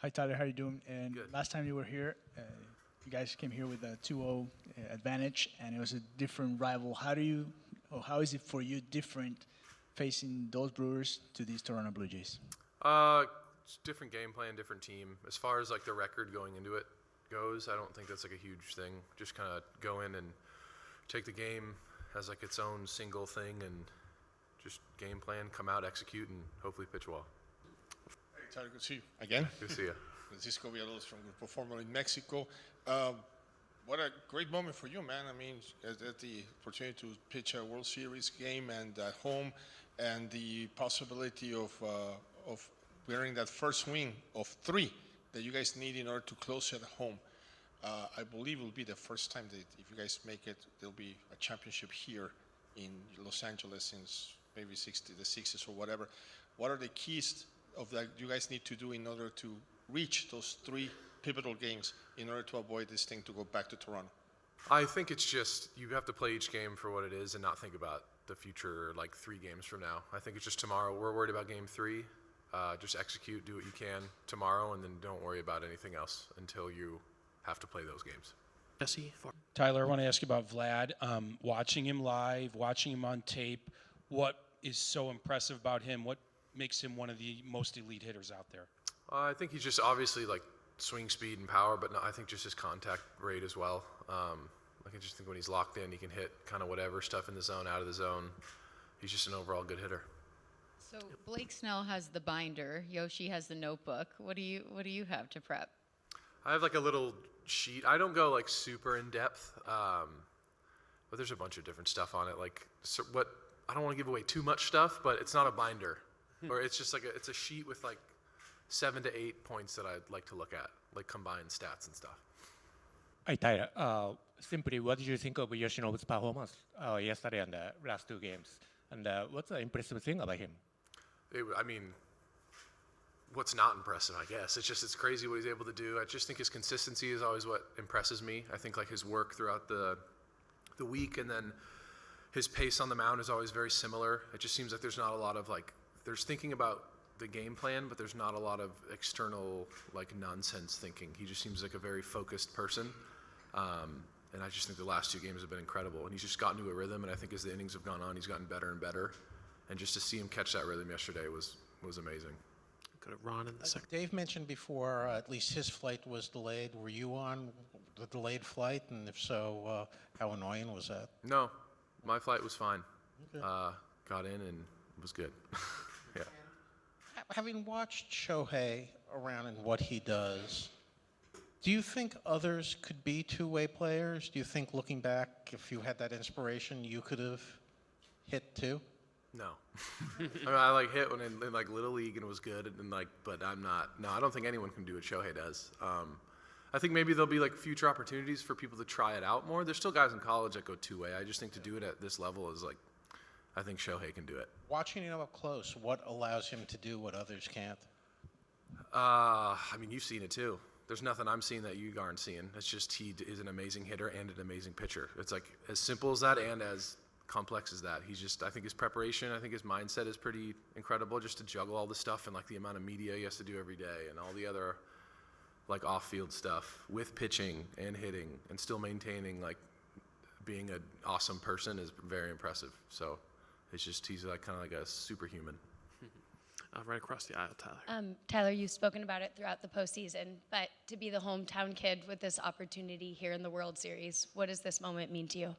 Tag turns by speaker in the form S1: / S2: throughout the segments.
S1: Hi, Tyler. How are you doing? And
S2: Good.
S1: last time you were here, you guys came here with a 2-0 advantage, and it was a different rival. How is it for you different facing those Brewers to these Toronto Blue Jays?
S2: It's different game plan, different team. As far as like the record going into it goes, I don't think that's like a huge thing. Just kind of go in and take the game as like its own single thing and just game plan, come out, execute, and hopefully pitch well.
S3: Hey, Tyler, good to see you again.
S2: Good to see you.
S3: Francisco Villalobos from Grupo Formula in Mexico. What a great moment for you, man. I mean, at the opportunity to pitch a World Series game and at home, and the possibility of wearing that first swing of 3 that you guys need in order to close at home. I believe it will be the first time that if you guys make it, there'll be a championship here in Los Angeles since maybe the 60s or whatever. What are the keys of that you guys need to do in order to reach those 3 pivotal games in order to avoid this thing to go back to Toronto?
S2: I think it's just you have to play each game for what it is and not think about the future like 3 games from now. I think it's just tomorrow. We're worried about game 3. Just execute, do what you can tomorrow, and then don't worry about anything else until you have to play those games.
S4: Jesse?
S5: Tyler, I want to ask you about Vlad. Watching him live, watching him on tape, what is so impressive about him? What makes him one of the most elite hitters out there?
S2: I think he's just obviously like swing speed and power, but no, I think just his contact rate as well. Like I just think when he's locked in, he can hit kind of whatever stuff in the zone, out of the zone. He's just an overall good hitter.
S6: So Blake Snell has the binder. Yoshi has the notebook. What do you have to prep?
S2: I have like a little sheet. I don't go like super in depth, but there's a bunch of different stuff on it. Like what I don't want to give away too much stuff, but it's not a binder, or it's just like it's a sheet with like 7 to 8 points that I'd like to look at, like combined stats and stuff.
S7: Hi, Tyler. Simply, what did you think of Yoshinobu's performance yesterday and the last 2 games? And what's the impressive thing about him?
S2: I mean, what's not impressive, I guess. It's crazy what he's able to do. I just think his consistency is always what impresses me. I think like his work throughout the week, and then his pace on the mound is always very similar. It just seems like there's not a lot of like, there's thinking about the game plan, but there's not a lot of external like nonsense thinking. He just seems like a very focused person. And I just think the last 2 games have been incredible. And he's just gotten to a rhythm, and I think as the innings have gone on, he's gotten better and better. And just to see him catch that rhythm yesterday was amazing.
S4: Go to Ron in the second.
S8: Dave mentioned before, at least his flight was delayed. Were you on the delayed flight? And if so, how annoying was that?
S2: No, my flight was fine.
S8: Okay.
S2: Got in and it was good. Yeah.
S8: Having watched Shohei around and what he does, do you think others could be 2-way players? Do you think, looking back, if you had that inspiration, you could have hit too?
S2: No. I mean, I like hit when in like little league and it was good, and like, but I'm not. No, I don't think anyone can do what Shohei does. I think maybe there'll be like future opportunities for people to try it out more. There's still guys in college that go 2-way. I just think to do it at this level is like, I think Shohei can do it.
S8: Watching him up close, what allows him to do what others can't?
S2: I mean, you've seen it too. There's nothing I'm seeing that you aren't seeing. It's just he is an amazing hitter and an amazing pitcher. It's like as simple as that and as complex as that. He's just, I think his preparation, I think his mindset is pretty incredible just to juggle all this stuff and like the amount of media he has to do every day and all the other like off-field stuff with pitching and hitting and still maintaining like being an awesome person is very impressive. So it's just, he's like kind of like a superhuman.
S4: Right across the aisle, Tyler.
S9: Tyler, you've spoken about it throughout the postseason, but to be the hometown kid with this opportunity here in the World Series, what does this moment mean to you?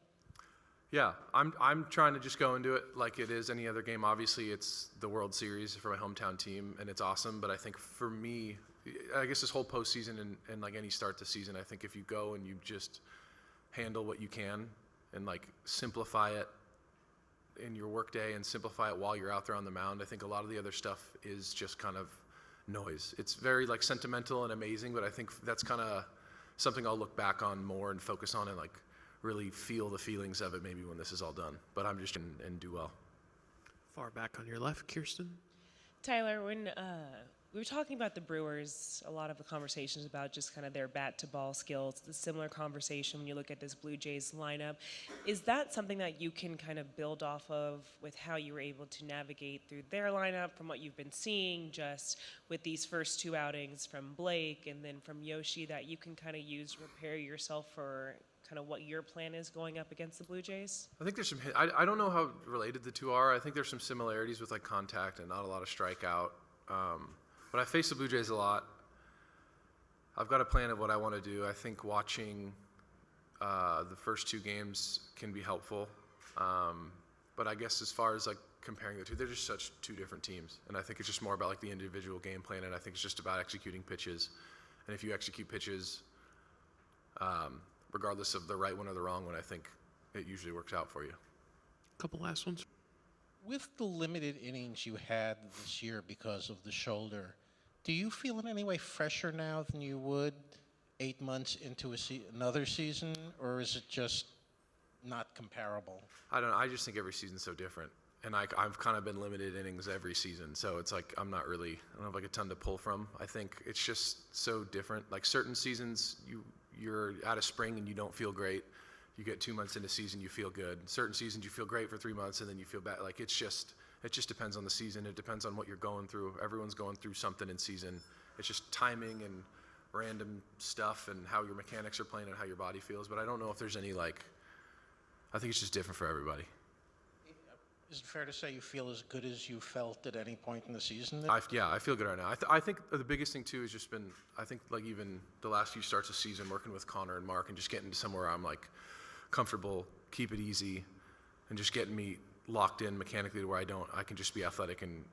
S2: Yeah, I'm trying to just go into it like it is any other game. Obviously, it's the World Series for my hometown team, and it's awesome. But I think for me, I guess this whole postseason and like any start to season, I think if you go and you just handle what you can and like simplify it in your workday and simplify it while you're out there on the mound, I think a lot of the other stuff is just kind of noise. It's very like sentimental and amazing, but I think that's kind of something I'll look back on more and focus on and like really feel the feelings of it maybe when this is all done. But I'm just and do well.
S4: Far back on your left, Kirsten.
S10: Tyler, we were talking about the Brewers, a lot of the conversations about just kind of their bat-to-ball skills. The similar conversation when you look at this Blue Jays lineup. Is that something that you can kind of build off of with how you were able to navigate through their lineup from what you've been seeing just with these first two outings from Blake and then from Yoshi that you can kind of use to prepare yourself for kind of what your plan is going up against the Blue Jays?
S2: I think there's some, I don't know how related the two are. I think there's some similarities with like contact and not a lot of strikeout. But I face the Blue Jays a lot. I've got a plan of what I want to do. I think watching the first two games can be helpful. But I guess as far as like comparing the two, they're just such two different teams. And I think it's just more about like the individual game plan, and I think it's just about executing pitches. And if you execute pitches, regardless of the right one or the wrong one, I think it usually works out for you.
S4: Couple last ones.
S8: With the limited innings you had this year because of the shoulder, do you feel in any way fresher now than you would 8 months into another season, or is it just not comparable?
S2: I don't know. I just think every season's so different. And I've kind of been limited innings every season, so it's like I don't have like a ton to pull from. I think it's just so different. Like certain seasons, you're out of spring and you don't feel great. You get 2 months into season, you feel good. Certain seasons you feel great for 3 months and then you feel bad. Like it just depends on the season. It depends on what you're going through. Everyone's going through something in season. It's just timing and random stuff and how your mechanics are playing and how your body feels. But I don't know if there's any I think it's just different for everybody.
S8: Is it fair to say you feel as good as you felt at any point in the season?
S2: Yeah, I feel good right now. I think the biggest thing too has just been, I think like even the last few starts of season, working with Connor and Mark and just getting to somewhere where I'm like comfortable, keep it easy, and just getting me locked in mechanically to where I can just be athletic and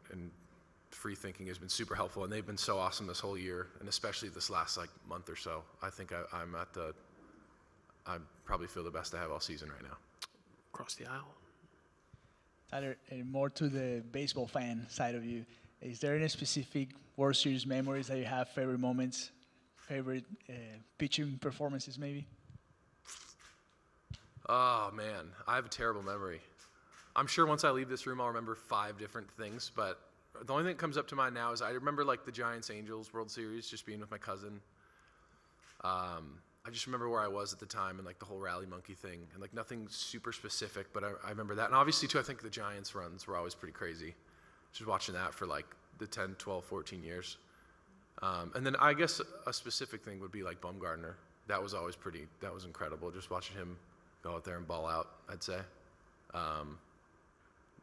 S2: free thinking has been super helpful. And they've been so awesome this whole year, and especially this last like month or so. I think I probably feel the best I have all season right now.
S4: Across the aisle.
S1: Tyler, more to the baseball fan side of you, is there any specific World Series memories that you have, favorite moments, favorite pitching performances maybe?
S2: Oh man, I have a terrible memory. I'm sure once I leave this room I'll remember 5 different things, but the only thing that comes up to mind now is I remember like the Giants Angels World Series, just being with my cousin. I just remember where I was at the time and like the whole rally monkey thing and like nothing super specific, but I remember that. And obviously too, I think the Giants runs were always pretty crazy. Just watching that for like the 10, 12, 14 years. And then I guess a specific thing would be like Bumgarner. That was incredible. Just watching him go out there and ball out, I'd say.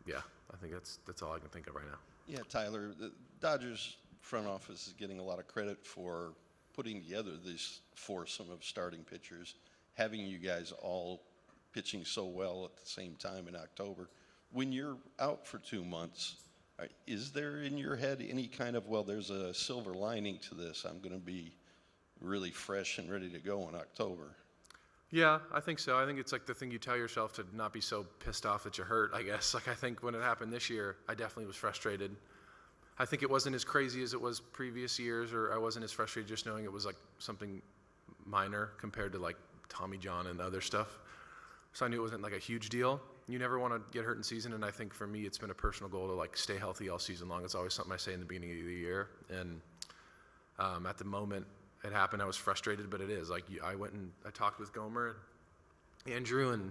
S2: Yeah, I think that's all I can think of right now.
S11: Yeah, Tyler, the Dodgers front office is getting a lot of credit for putting together this foursome of starting pitchers, having you guys all pitching so well at the same time in October. When you're out for 2 months, is there in your head any kind of, well, there's a silver lining to this, I'm going to be really fresh and ready to go in October?
S2: Yeah, I think so. I think it's like the thing you tell yourself to not be so pissed off that you're hurt, I guess. Like I think when it happened this year, I definitely was frustrated. I think it wasn't as crazy as it was previous years, or I wasn't as frustrated just knowing it was like something minor compared to like Tommy John and other stuff. So I knew it wasn't like a huge deal. You never want to get hurt in season, and I think for me it's been a personal goal to like stay healthy all season long. It's always something I say in the beginning of the year, and at the moment it happened, I was frustrated, but it is like I went and I talked with Gomer and Andrew, and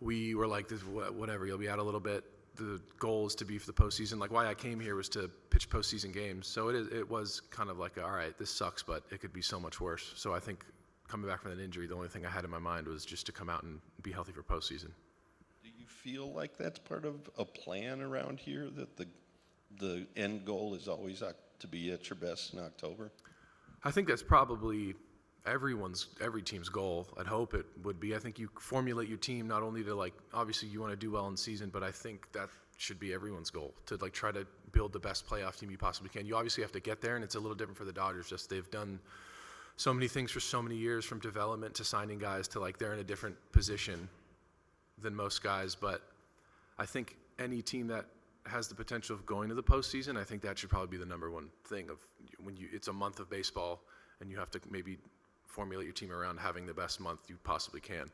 S2: we were like, "This whatever, you'll be out a little bit." The goal is to be for the postseason. Like why I came here was to pitch postseason games. So it was kind of like, all right, this sucks, but it could be so much worse. So I think coming back from that injury, the only thing I had in my mind was just to come out and be healthy for postseason.
S11: Do you feel like that's part of a plan around here, that the end goal is always to be at your best in October?
S2: I think that's probably every team's goal. I'd hope it would be. I think you formulate your team not only to like, obviously you want to do well in season, but I think that should be everyone's goal, to like try to build the best playoff team you possibly can. You obviously have to get there, and it's a little different for the Dodgers. Just they've done so many things for so many years, from development to signing guys to like they're in a different position than most guys. But I think any team that has the potential of going to the postseason, I think that should probably be the number one thing of when it's a month of baseball and you have to maybe formulate your team around having the best month you possibly can.